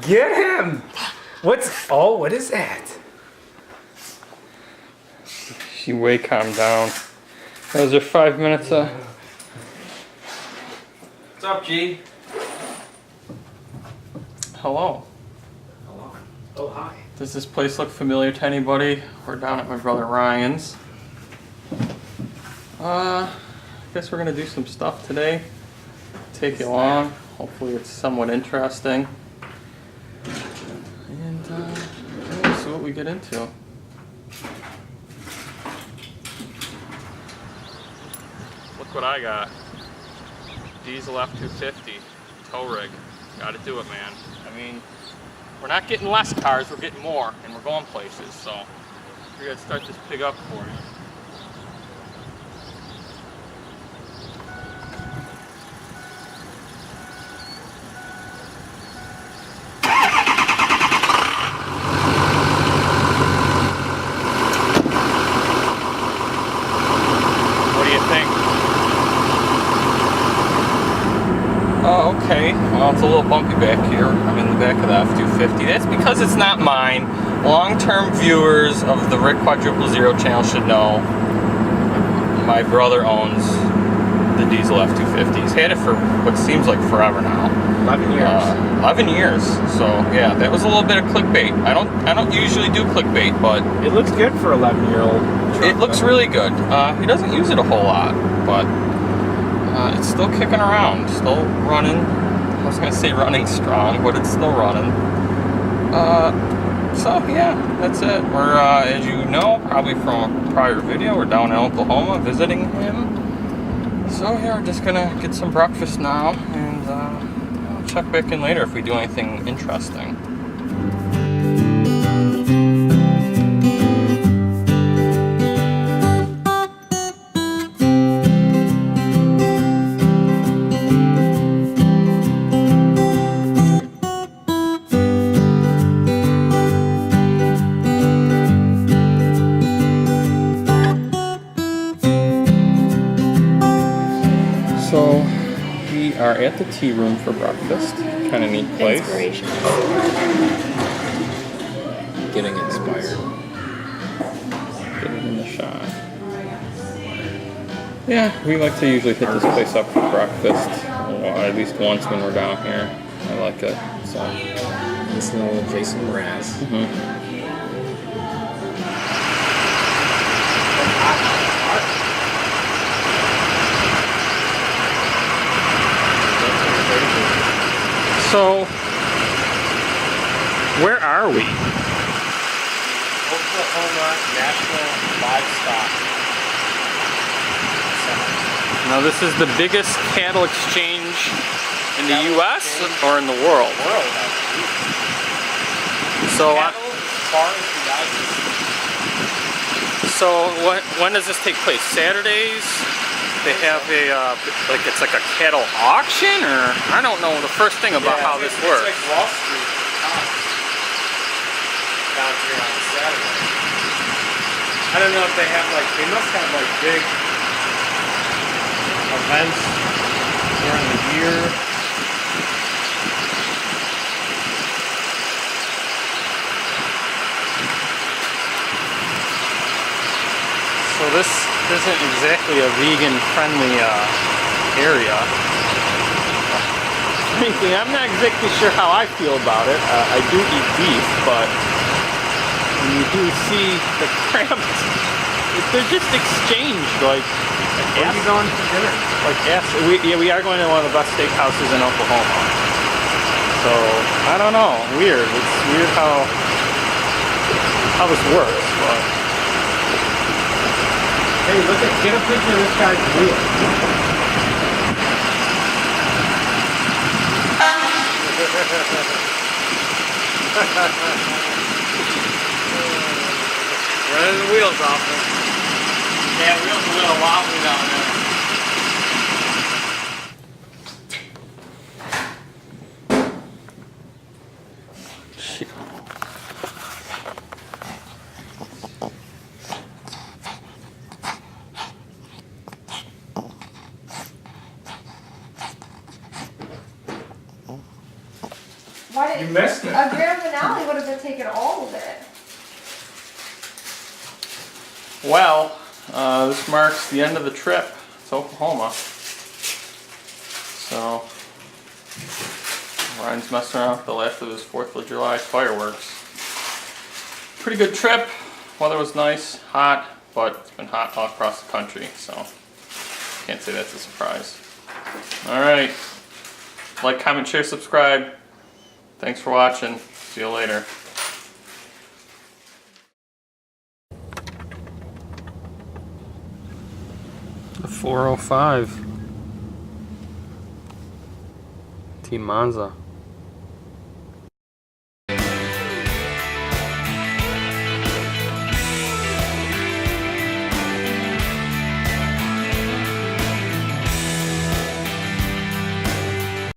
Get him! What is that? She way calmed down. Those are 5 minutes What's up, G? Hello. Hello. Oh, hi. Does this place look familiar to anybody? We're down at my brother Ryan's. I guess we're gonna do some stuff today. Take you along. Hopefully it's somewhat interesting. And we'll see what we get into. Look what I got. Diesel F-250 tow rig. Gotta do it, man. I mean, we're not getting less cars, we're getting more, and we're going places, so we're gonna start this pig up for you. Oh, okay. Well, it's a little bumpy back here. I'm in the back of the F-250. That's because it's not mine. Long-term viewers of the Rick Quadruple Zero channel should know my brother owns the diesel F-250. He's had it for what seems like forever now. 11 years. 11 years. So yeah, that was a little bit of clickbait. I don't usually do clickbait, but It looks good for 11-year-old. it looks really good. He doesn't use it a whole lot, but it's still kicking around, still running. I was gonna say running strong, but it's still running. So yeah, that's it. We're, as you know, probably from a prior video, we're down in Oklahoma visiting him. So yeah, we're just gonna get some breakfast now, and I'll check back in later if we do anything interesting. So we are at the tea room for breakfast. Kind of neat place. Inspiration. Getting inspired. Get it in the shot. Yeah, we like to usually hit this place up for breakfast. Well, at least once when we're down here. I like it. So. Listen to old Jason Mraz. So, where are we? Oklahoma National Livestock Center. Now, this is the biggest cattle exchange in the U.S. or in the world. World, I believe. So, Cattle as far as the eye can see. so when does this take place? Saturdays? They have a it's like a cattle auction, or I don't know the first thing about how this works. It's like Wall Street down here on Saturday. I don't know if they have they must have big events during the year. So this isn't exactly a vegan-friendly area. Frankly, I'm not exactly sure how I feel about it. I do eat beef, but when you do see the cramped, they're just exchanged Where are you going for dinner? we are going to one of the best steakhouses in Oklahoma. So I don't know, weird. It's weird how this works, but. Hey, get a picture of this guy's wheel. Running the wheels off him. Yeah, wheels a little wobbly down there. Why did You missed it. a Grand Finale would have been taking all of it. Well, this marks the end of the trip to Oklahoma. So, Ryan's messing around with the last of his 4th of July fireworks. Pretty good trip. Weather was nice, hot, but it's been hot all across the country, so can't say that's a surprise. Alright, like, comment, share, subscribe. Thanks for watching. See you later. The 405 Team Monza.